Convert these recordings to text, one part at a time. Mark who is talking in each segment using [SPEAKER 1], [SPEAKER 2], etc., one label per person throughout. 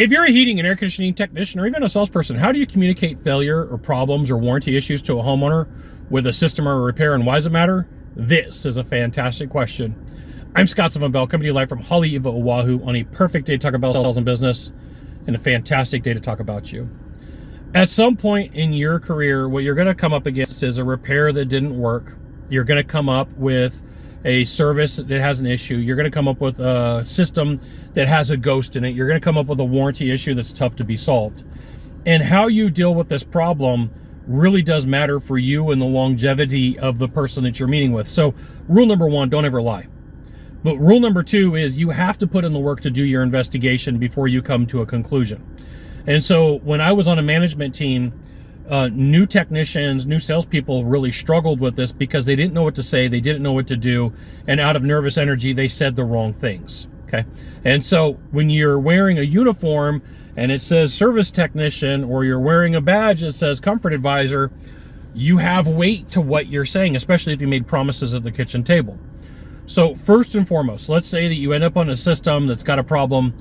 [SPEAKER 1] If you're a heating and air conditioning technician or even a salesperson, how do you communicate failure or problems or warranty issues to a homeowner with a system or a repair, and why does it matter? This is a fantastic question. I'm Scott Bell, coming to you live from Haleiwa, Oahu, on a perfect day to talk about sales and business and a fantastic day to talk about you. At some point in your career, what you're going to come up against is a repair that didn't work. You're going to come up with a service that has an issue. You're going to come up with a system that has a ghost in it. You're going to come up with a warranty issue that's tough to be solved. And how you deal with this problem really does matter for you and the longevity of the person that you're meeting with. So rule number one, don't ever lie. But rule number two is you have to put in the work to do your investigation before you come to a conclusion. And so when I was on a management team, new technicians, new salespeople really struggled with this because they didn't know what to say, they didn't know what to do, and out of nervous energy, they said the wrong things, okay? And so when you're wearing a uniform and it says service technician, or you're wearing a badge that says comfort advisor, you have weight to what you're saying, especially if you made promises at the kitchen table. So first and foremost, let's say that you end up on a system that's got a problem.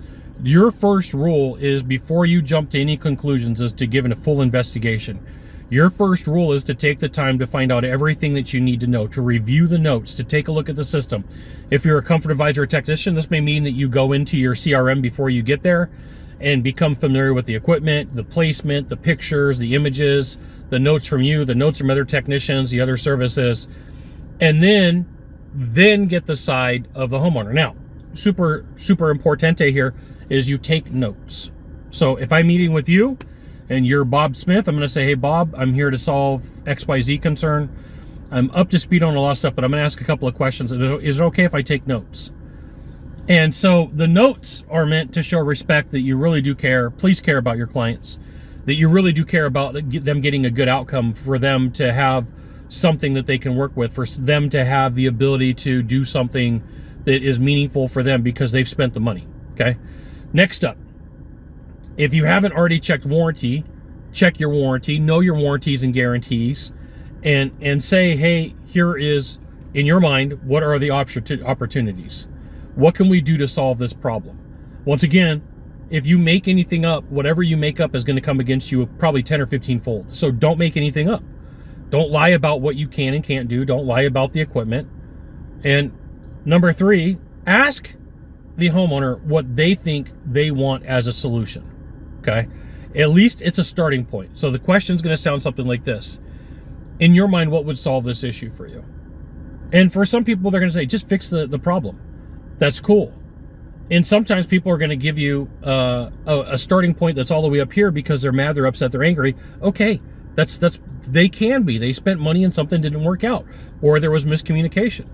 [SPEAKER 1] Your first rule is, before you jump to any conclusions, is to give it a full investigation. Your first rule is to take the time to find out everything that you need to know, to review the notes, to take a look at the system. If you're a comfort advisor or technician, this may mean that you go into your CRM before you get there and become familiar with the equipment, the placement, the pictures, the images, the notes from you, the notes from other technicians, the other services, and then get the side of the homeowner. Now, super importante here is you take notes. So if I'm meeting with you and you're Bob Smith, I'm going to say, hey, Bob, I'm here to solve XYZ concern. I'm up to speed on a lot of stuff, but I'm going to ask a couple of questions. Is it okay if I take notes? And so the notes are meant to show respect, that you really do care. Please care about your clients, that you really do care about them getting a good outcome, for them to have something that they can work with, for them to have the ability to do something that is meaningful for them because they've spent the money, okay? Next up, if you haven't already checked warranty, check your warranty, know your warranties and guarantees, and say, hey, here is, in your mind, what are the opportunities? What can we do to solve this problem? Once again, if you make anything up, whatever you make up is going to come against you probably 10 or 15 fold. So don't make anything up. Don't lie about what you can and can't do. Don't lie about the equipment. And number three, ask the homeowner what they think they want as a solution, okay? At least it's a starting point. So the question's going to sound something like this. In your mind, what would solve this issue for you? And for some people, they're going to say, just fix the problem. That's cool. And sometimes people are going to give you a starting point that's all the way up here because they're mad, they're upset, they're angry. Okay, that's they can be. They spent money and something didn't work out, or there was miscommunication.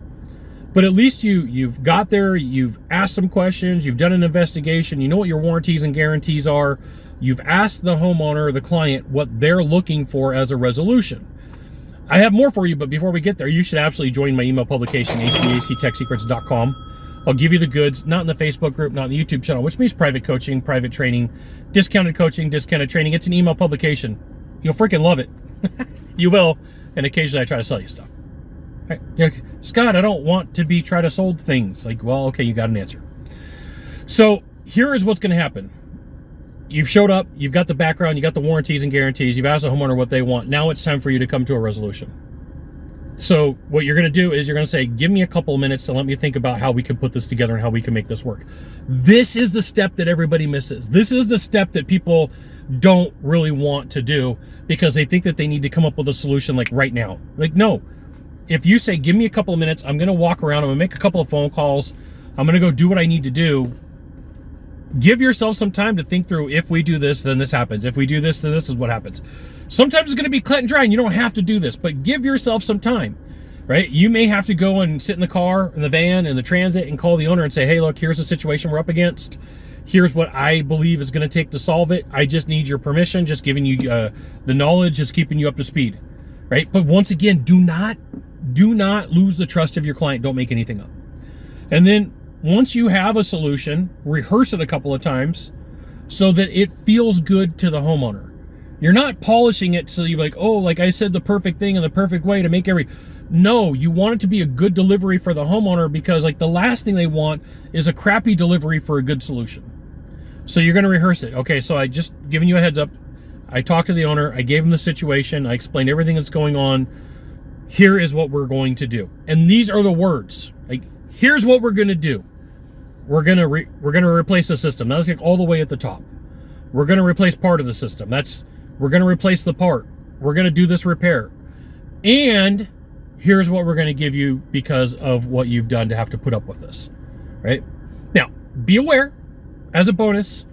[SPEAKER 1] But at least you've got there, you've asked some questions, you've done an investigation, you know what your warranties and guarantees are, you've asked the homeowner or the client what they're looking for as a resolution. I have more for you, but before we get there, you should absolutely join my email publication, HVACtechsecrets.com. I'll give you the goods, not in the Facebook group, not in the YouTube channel, which means private coaching, private training, discounted coaching, discounted training. It's an email publication. You'll freaking love it. You will. And occasionally I try to sell you stuff. Right. Scott, I don't want to be try to sold things. Like, well, okay, you got an answer. So here is what's going to happen. You've showed up, you've got the background, you got the warranties and guarantees, you've asked the homeowner what they want. Now it's time for you to come to a resolution. So what you're going to do is you're going to say, give me a couple of minutes to let me think about how we can put this together and how we can make this work. This is the step that everybody misses. This is the step that people don't really want to do because they think that they need to come up with a solution like right now. Like, no. If you say, give me a couple of minutes, I'm going to walk around, I'm going to make a couple of phone calls, I'm going to go do what I need to do. Give yourself some time to think through, if we do this, then this happens. If we do this, then this is what happens. Sometimes it's going to be cut and dry and you don't have to do this, but give yourself some time, right? You may have to go and sit in the car, in the van, in the transit, and call the owner and say, hey, look, here's the situation we're up against. Here's what I believe it's going to take to solve it. I just need your permission, just giving you the knowledge, just keeping you up to speed, right? But once again, do not lose the trust of your client. Don't make anything up. And then once you have a solution, rehearse it a couple of times so that it feels good to the homeowner. You're not polishing it so you're like, oh, like I said the perfect thing in the perfect way to make No, you want it to be a good delivery for the homeowner, because like the last thing they want is a crappy delivery for a good solution. So you're going to rehearse it. Okay, so I just giving you a heads up. I talked to the owner. I gave him the situation. I explained everything that's going on. Here is what we're going to do. And these are the words. Like, here's what we're going to do. We're going to replace the system. That's like all the way at the top. We're going to replace part of the system. We're going to replace the part. We're going to do this repair. And here's what we're going to give you because of what you've done to have to put up with this. Right? Now, be aware, as a bonus,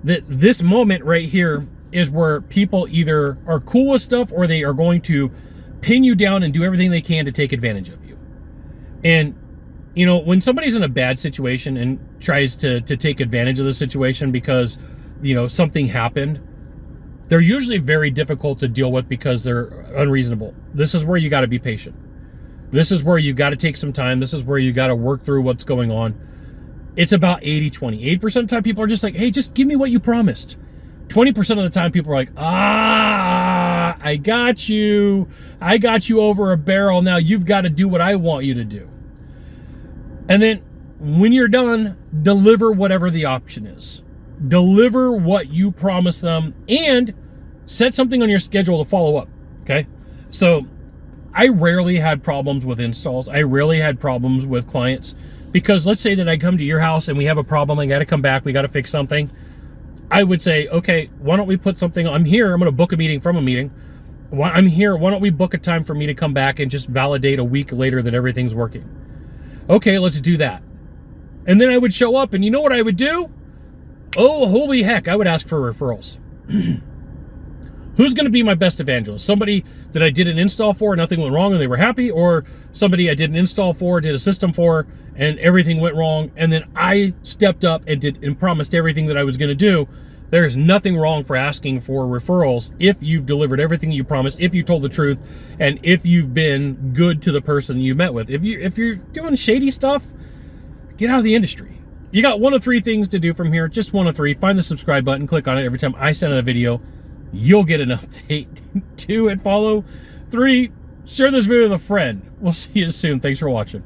[SPEAKER 1] that this moment right here is where people either are cool with stuff or they are going to pin you down and do everything they can to take advantage of you. And, you know, when somebody's in a bad situation and tries to take advantage of the situation because, you know, something happened, they're usually very difficult to deal with because they're unreasonable. This is where you got to be patient. This is where you got to take some time. This is where you got to work through what's going on. It's about 80-20. 80% of the time people are just like, hey, just give me what you promised. 20% of the time people are like, I got you. I got you over a barrel. Now you've got to do what I want you to do. And then when you're done, deliver whatever the option is. Deliver what you promised them and set something on your schedule to follow up. Okay. So I rarely had problems with installs. I rarely had problems with clients because let's say that I come to your house and we have a problem. I got to come back. We got to fix something. I would say, okay, why don't we put something, I'm here, I'm going to book a meeting from a meeting. I'm here, why don't we book a time for me to come back and just validate a week later that everything's working? Okay, let's do that. And then I would show up and you know what I would do? Oh, holy heck, I would ask for referrals. Who's going to be my best evangelist? Somebody that I did an install for, nothing went wrong and they were happy, or somebody I did an install for, did a system for, and everything went wrong, and then I stepped up and did and promised everything that I was going to do. There's nothing wrong for asking for referrals if you've delivered everything you promised, if you told the truth, and if you've been good to the person you met with. If you're doing shady stuff, get out of the industry. You got one of three things to do from here, just one of three. Find the subscribe button, click on it every time I send out a video. You'll get an update. 2, and follow. 3, share this video with a friend. We'll see you soon. Thanks for watching.